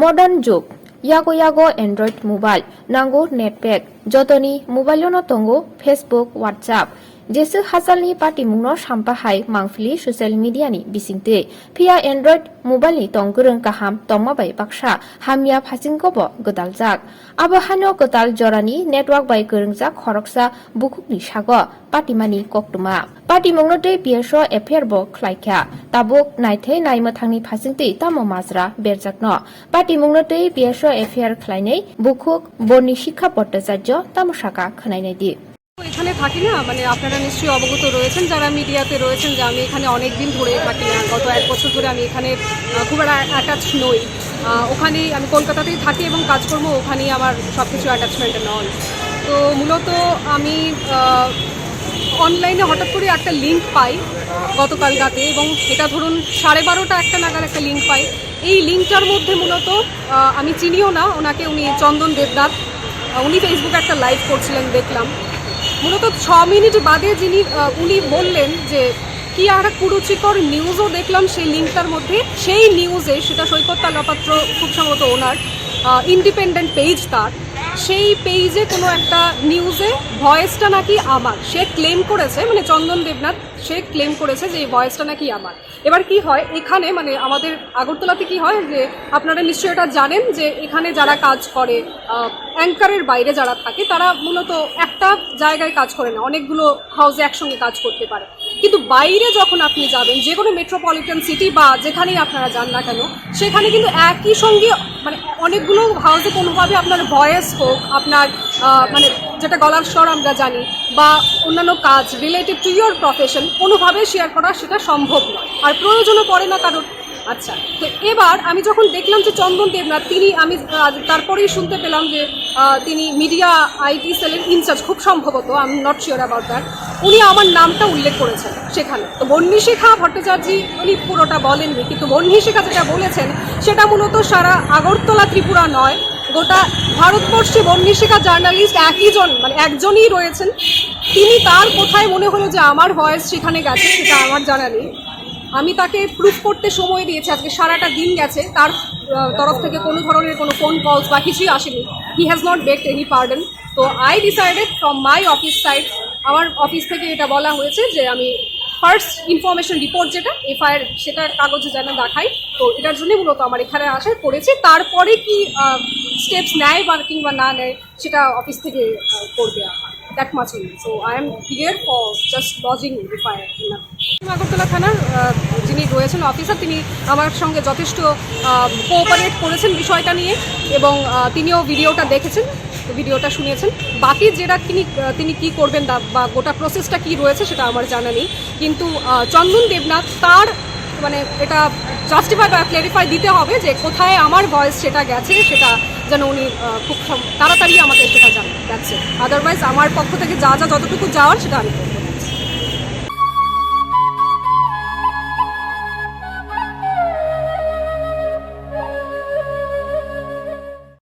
Modern Juk, Yago Yago Android Mobile, Nango Netpack, Jotoni, Mobile no Tongo, Facebook, WhatsApp. Jesu hasalni party mungno sampahai mangfili social media ni bisingte pia Android mobile ni tongkurung kaham tongmabai baksa hamya phasingkobo godaljak abo hano godal jorani network bai kurungjak Khorosa Bukhukjwk sago patimani koktuma party mungno te PSO affair bo Khulaikha tabuk naithei naimathangni phasingte tamo majra berjakno party mungno te PSO affair khlainei Bukhuk boni শিক্ষা ভট্টাচার্য তামসাকা খনাইনাই দি এখানে থাকি না, মানে আপনারা নিশ্চয়ই অবগত রয়েছেন যারা মিডিয়াতে রয়েছেন যে আমি এখানে অনেক দিন ধরে থাকি না, গত 1 বছর ধরে আমি এখানে খুব অ্যাটাচ নই। ওখানেই আমি কলকাতাতেই থাকি এবং কাজকর্ম ওখানেই আমার সব কিছু অ্যাটাচমেন্ট নয়। তো মূলত আমি অনলাইনে হঠাৎ করে একটা লিঙ্ক পাই গতকাল রাতে, এবং এটা ধরুন 12:30টা একটা নাগাদ একটা লিঙ্ক পাই। এই লিঙ্কটার মধ্যে মূলত আমি চিনিও না ওনাকে, উনি চন্দন দেবনাথ, উনি ফেসবুকে একটা লাইভ করছিলেন দেখলাম। মূলত 6 মিনিট বাদে উনি বললেন যে কি একটা কুরুচিকর নিউজও দেখলাম সেই লিঙ্কটার মধ্যে। সেই নিউজে সেটা সৈকত তালপাত্র খুব সম্ভবত ওনার ইন্ডিপেন্ডেন্ট পেজ, তার সেই পেজে কোনো একটা নিউজে ভয়েসটা নাকি আমার, সে ক্লেম করেছে, মানে চন্দন দেবনাথ সে ক্লেম করেছে যে এই ভয়েসটা নাকি আমার। এবার কি হয় এখানে, মানে আমাদের আগরতলাতে কি হয় যে আপনারা নিশ্চয়ই এটা জানেন যে এখানে যারা কাজ করে অ্যাঙ্কারের বাইরে যারা থাকে তারা মূলত একটা জায়গায় কাজ করে না, অনেকগুলো হাউসে একসঙ্গে কাজ করতে পারে। কিন্তু বাইরে যখন আপনি যাবেন যে কোনো মেট্রোপলিটন সিটি বা যেখানেই আপনারা যান না কেন, সেখানে কিন্তু একই সঙ্গে মানে অনেকগুলো হাউসে কোনোভাবে আপনার ভয়েস হোক, আপনার মানে যেটা গলার স্বর আমরা জানি, বা অন্যান্য কাজ রিলেটেড টু ইয়োর প্রফেশন কোনোভাবে শেয়ার করা সেটা সম্ভব নয়, আর প্রয়োজনও পড়ে না কারণ। আচ্ছা, তো এবার আমি যখন দেখলাম যে চন্দন দেবনাথ আমি তারপরেই শুনতে পেলাম যে তিনি মিডিয়া আইটি সেলের ইনচার্জ, খুব সম্ভবত, I am not sure about that, উনি আমার নামটা উল্লেখ করেছেন সেখানে। তো বহ্নিশিখা ভট্টাচার্য উনি পুরোটা বলেননি, কিন্তু বহ্নিশিখা যেটা বলেছেন সেটা মূলত সারা আগরতলা ত্রিপুরা নয়, গোটা ভারতবর্ষে বহ্নিশিখা জার্নালিস্ট মানে একজনই রয়েছেন। তিনি তার কোথায় মনে হলো যে আমার ভয়েস সেখানে গেছে সেটা আমার জানা নেই। আমি তাকে প্রুফ করতে সময় দিয়েছি, আজকে সারাটা দিন গেছে, তার তরফ থেকে কোনো ধরনের কোনো ফোন কলস বা কিছুই আসেনি। He has not begged any pardon. তো I decided from my office side, আমার অফিস থেকে এটা বলা হয়েছে যে আমি ফার্স্ট ইনফরমেশন রিপোর্ট যেটা এফআইআর সেটা কাগজে যেন দেখাই। তো এটার জন্যই মূলত আমার এখানে আসায় করেছি। তারপরে কি স্টেপস নেয় বা কিংবা না নেয় সেটা অফিস থেকে করবে that much only. So I am here for just lodging FIR. Agartala থানার যিনি রয়েছেন অফিসার, তিনি আমার সঙ্গে যথেষ্ট কোঅপারেট করেছেন বিষয়টা নিয়ে, এবং তিনিও ভিডিওটা দেখেছেন, ভিডিওটা শুনেছেন। বাকি যেটা তিনি কি করবেন বা গোটা প্রসেসটা কি রয়েছে সেটা আমার জানা নেই। কিন্তু চন্দন দেবনাথ তার মানে এটা জাস্টিফাই বা ক্লারিফাই দিতে হবে যে কোথায় আমার ভয়েস সেটা গেছে, সেটা যেন উনি খুব তাড়াতাড়ি আমাকে সেটা জানান। যাচ্ছে, আদারওয়াইজ আমার পক্ষ থেকে যা যতটুকু যাওয়ার সেটা আমি করবো।